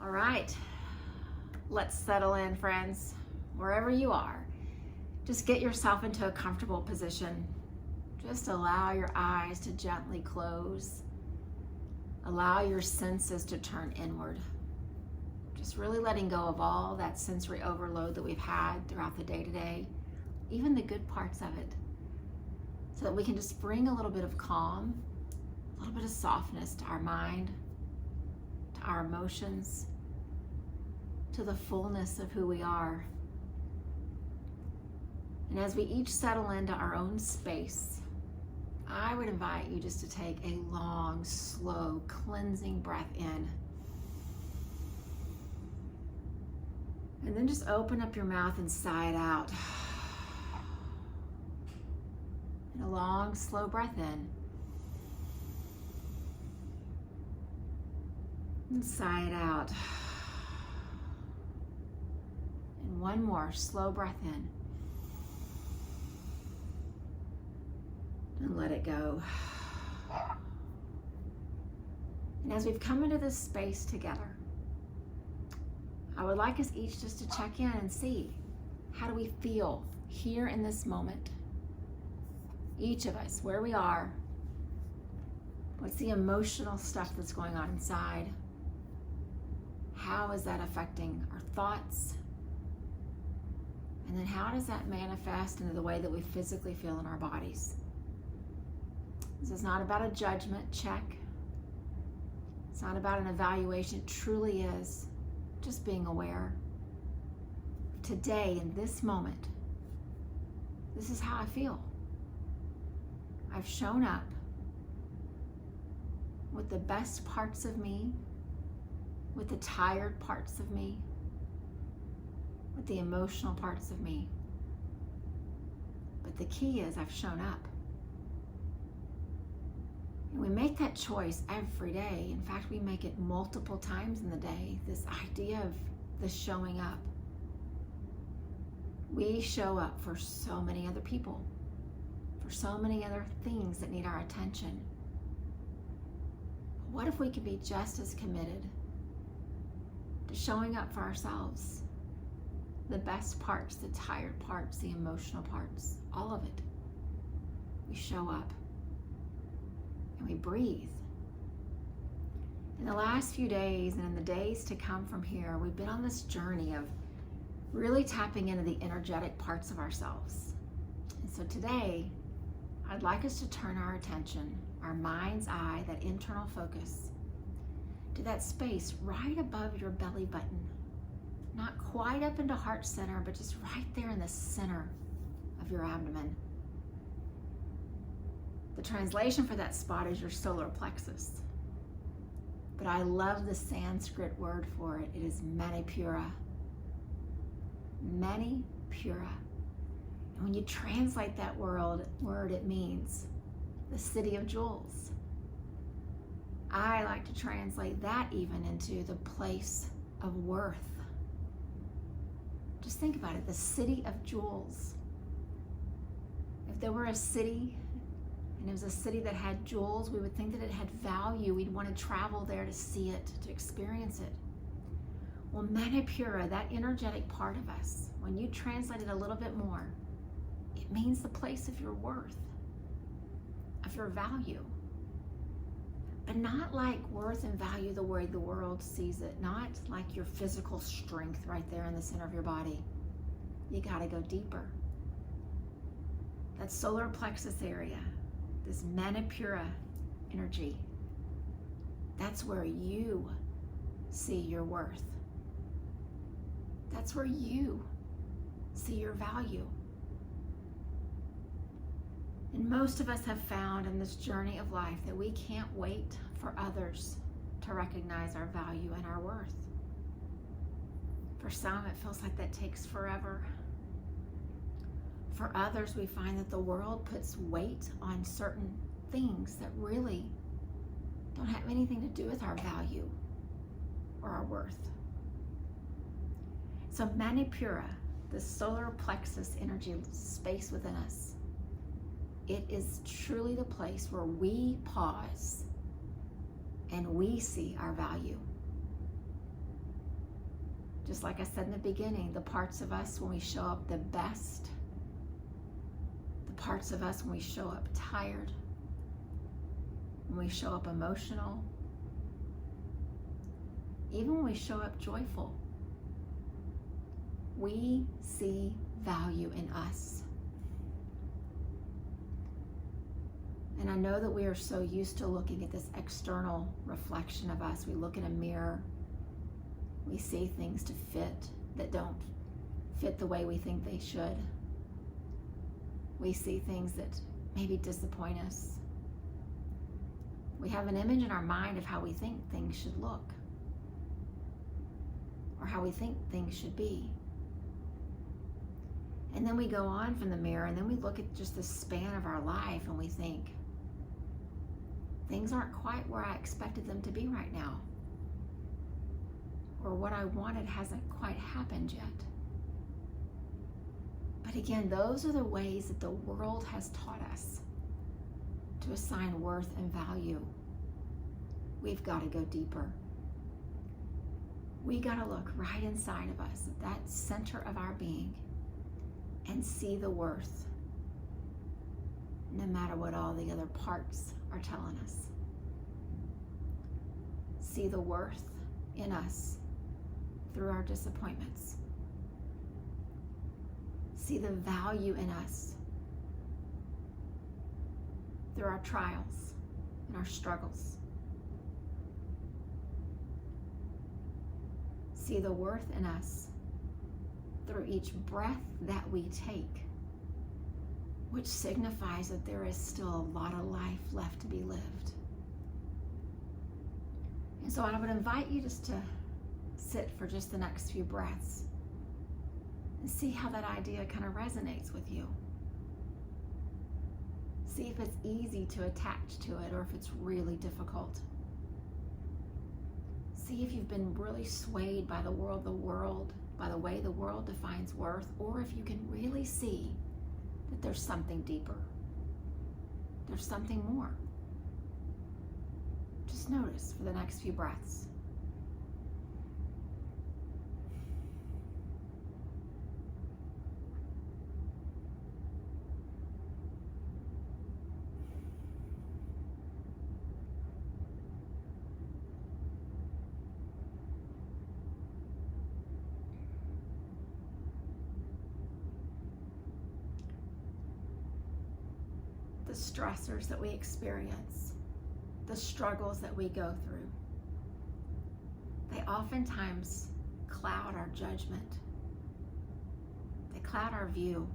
All right, let's settle in, friends. Wherever you are, just get yourself into a comfortable position. Just allow your eyes to gently close. Allow your senses to turn inward. Just really letting go of all that sensory overload that we've had throughout the day today, even the good parts of it, so that we can just bring a little bit of calm, a little bit of softness to our mind, to our emotions, to the fullness of who we are. And as we each settle into our own space, I would invite you just to take a long, slow, cleansing breath in. And then just open up your mouth and sigh it out. And a long, slow breath in. And sigh it out. And one more slow breath in. And let it go. And as we've come into this space together, I would like us each just to check in and see, how do we feel here in this moment? Each of us, where we are. What's the emotional stuff that's going on inside? How is that affecting our thoughts? And then how does that manifest into the way that we physically feel in our bodies? This is not about a judgment check. It's not about an evaluation. It truly is just being aware. Today, in this moment, this is how I feel. I've shown up with the best parts of me, with the tired parts of me, with the emotional parts of me. But the key is I've shown up. And we make that choice every day. In fact, we make it multiple times in the day, this idea of the showing up. We show up for so many other people, for so many other things that need our attention. But what if we could be just as committed to showing up for ourselves? The best parts, the tired parts, the emotional parts, all of it. We show up. And we breathe. In the last few days and in the days to come from here, we've been on this journey of really tapping into the energetic parts of ourselves. And so today, I'd like us to turn our attention, our mind's eye, that internal focus, to that space right above your belly button. Not quite up into heart center, but just right there in the center of your abdomen. The translation for that spot is your solar plexus. But I love the Sanskrit word for it. It is Manipura. Manipura. And when you translate that word, it means the city of jewels. I like to translate that even into the place of worth. Just think about it, the city of jewels. If there were a city, and it was a city that had jewels, we would think that it had value. We'd want to travel there to see it, to experience it. Well, Manipura, that energetic part of us, when you translate it a little bit more, it means the place of your worth, of your value. But not like worth and value the way the world sees it, not like your physical strength right there in the center of your body. You got to go deeper. That solar plexus area, this Manipura energy, that's where you see your worth. That's where you see your value. And most of us have found in this journey of life that we can't wait for others to recognize our value and our worth. For some, it feels like that takes forever. For others, we find that the world puts weight on certain things that really don't have anything to do with our value or our worth. So Manipura, the solar plexus energy space within us, It is truly the place where we pause and we see our value. Just like I said in the beginning, the parts of us when we show up the best, the parts of us when we show up tired, when we show up emotional, even when we show up joyful, we see value in us. And I know that we are so used to looking at this external reflection of us. We look in a mirror, we see things to fit that don't fit the way we think they should. We see things that maybe disappoint us. We have an image in our mind of how we think things should look, or how we think things should be. And then we go on from the mirror and then we look at just the span of our life and we think, things aren't quite where I expected them to be right now. Or what I wanted hasn't quite happened yet. But again, those are the ways that the world has taught us to assign worth and value. We've got to go deeper. We got to look right inside of us, at that center of our being, and see the worth, no matter what all the other parts are telling us. See the worth in us through our disappointments. See the value in us through our trials and our struggles. See the worth in us through each breath that we take, which signifies that there is still a lot of life left to be lived. And so I would invite you just to sit for just the next few breaths and see how that idea kind of resonates with you. See if it's easy to attach to it or if it's really difficult. See if you've been really swayed by the world, by the way the world defines worth, or if you can really see that there's something deeper. There's something more. Just notice for the next few breaths. The stressors that we experience, the struggles that we go through, they oftentimes cloud our judgment. They cloud our view.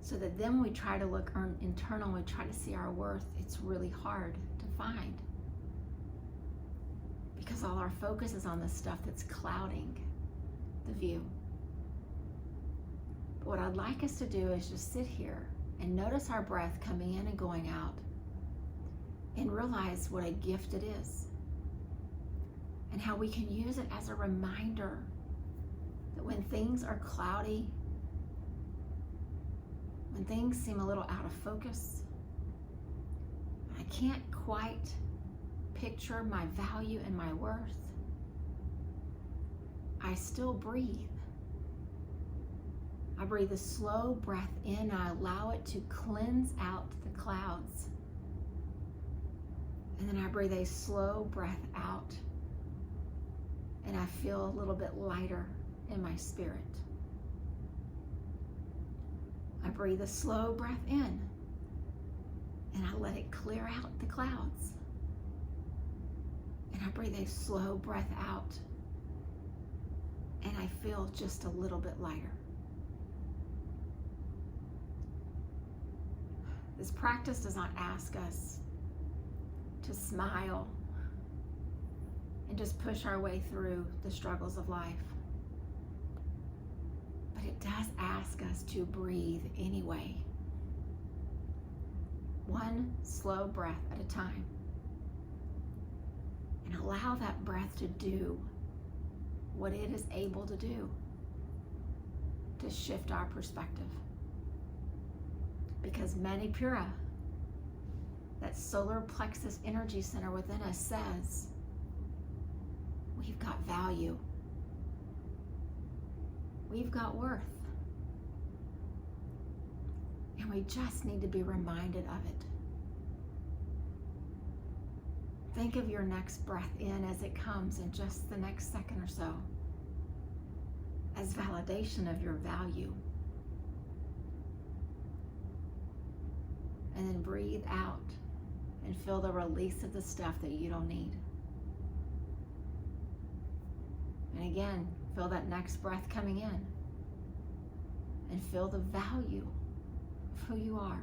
So that then when we try to look internal, we try to see our worth, it's really hard to find. Because all our focus is on the stuff that's clouding the view. But what I'd like us to do is just sit here and notice our breath coming in and going out and realize what a gift it is and how we can use it as a reminder that when things are cloudy, when things seem a little out of focus, I can't quite picture my value and my worth, I still breathe. I breathe a slow breath in. I allow it to cleanse out the clouds. And then I breathe a slow breath out. And I feel a little bit lighter in my spirit. I breathe a slow breath in. And I let it clear out the clouds. And I breathe a slow breath out. And I feel just a little bit lighter. This practice does not ask us to smile and just push our way through the struggles of life. But it does ask us to breathe anyway. One slow breath at a time. And allow that breath to do what it is able to do to shift our perspective. Because Manipura, that solar plexus energy center within us, says we've got value. We've got worth. And we just need to be reminded of it. Think of your next breath in as it comes in just the next second or so as validation of your value. And then breathe out and feel the release of the stuff that you don't need. And again, feel that next breath coming in and feel the value of who you are.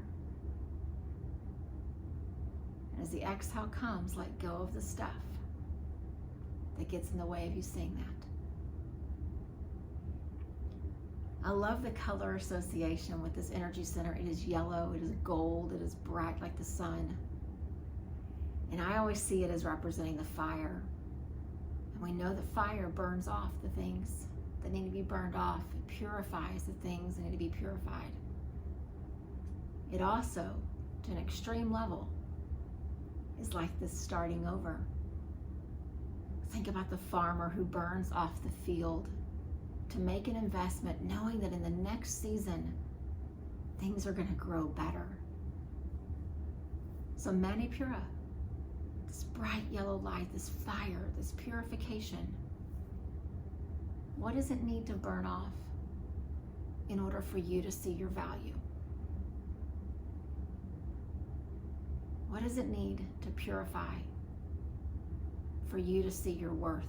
And as the exhale comes, let go of the stuff that gets in the way of you seeing that. I love the color association with this energy center. It is yellow, it is gold, it is bright like the sun. And I always see it as representing the fire. And we know that fire burns off the things that need to be burned off. It purifies the things that need to be purified. It also, to an extreme level, is like this starting over. Think about the farmer who burns off the field to make an investment, knowing that in the next season, things are going to grow better. So Manipura, this bright yellow light, this fire, this purification, what does it need to burn off in order for you to see your value? What does it need to purify for you to see your worth?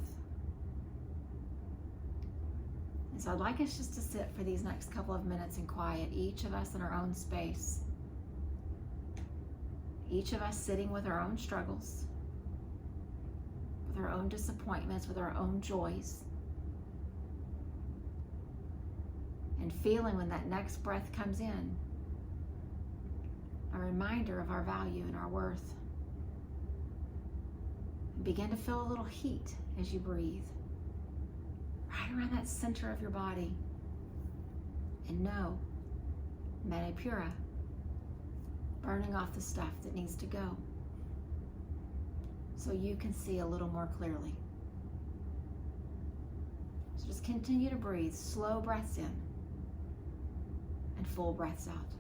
And so I'd like us just to sit for these next couple of minutes in quiet, each of us in our own space. Each of us sitting with our own struggles, with our own disappointments, with our own joys. And feeling when that next breath comes in, a reminder of our value and our worth. And begin to feel a little heat as you breathe, right around that center of your body. And know, Manipura, burning off the stuff that needs to go so you can see a little more clearly. So just continue to breathe, slow breaths in and full breaths out.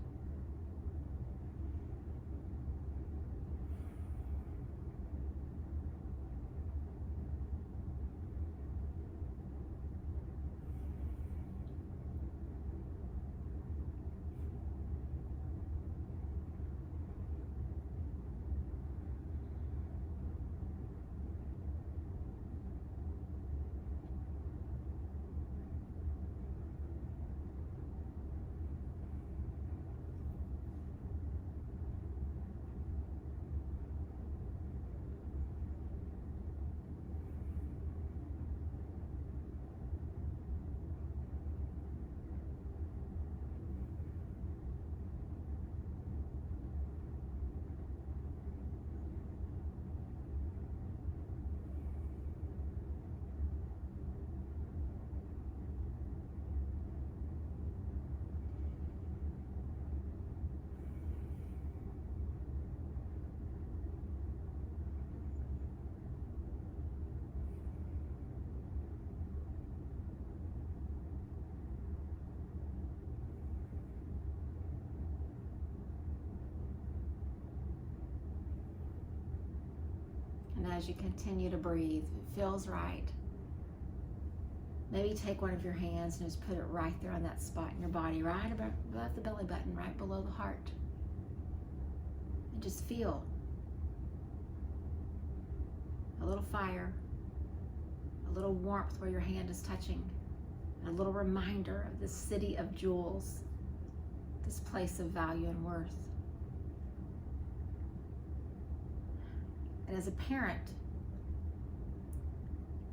And as you continue to breathe, it feels right. Maybe take one of your hands and just put it right there on that spot in your body, right above the belly button, right below the heart. And just feel a little fire, a little warmth where your hand is touching, and a little reminder of this city of jewels, this place of value and worth. And as a parent,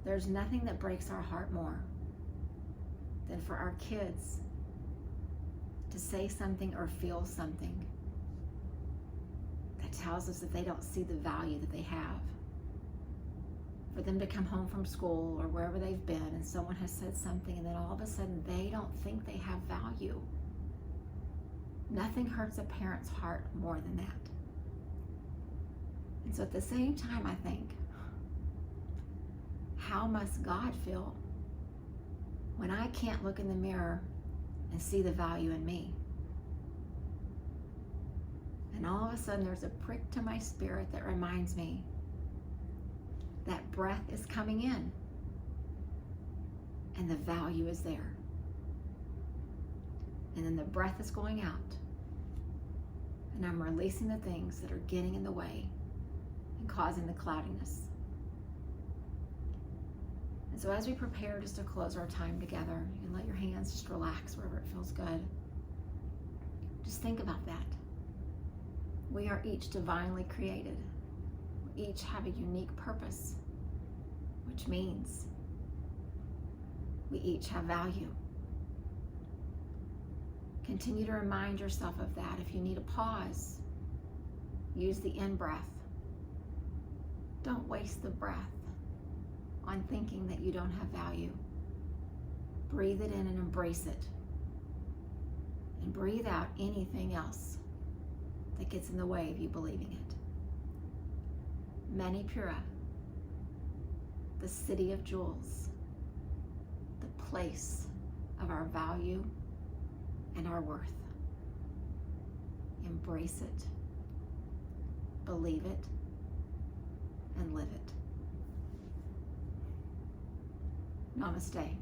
there's nothing that breaks our heart more than for our kids to say something or feel something that tells us that they don't see the value that they have. For them to come home from school or wherever they've been and someone has said something and then all of a sudden they don't think they have value. Nothing hurts a parent's heart more than that. And so at the same time, I think, how must God feel when I can't look in the mirror and see the value in me? And all of a sudden there's a prick to my spirit that reminds me that breath is coming in and the value is there. And then the breath is going out and I'm releasing the things that are getting in the way and causing the cloudiness. And so as we prepare just to close our time together, you can let your hands just relax wherever it feels good. Just think about that. We are each divinely created. We each have a unique purpose, which means we each have value. Continue to remind yourself of that. If you need a pause, use the in-breath. Don't waste the breath on thinking that you don't have value. Breathe it in and embrace it. And breathe out anything else that gets in the way of you believing it. Manipura, the city of jewels, the place of our value and our worth. Embrace it, believe it, and live it. Namaste.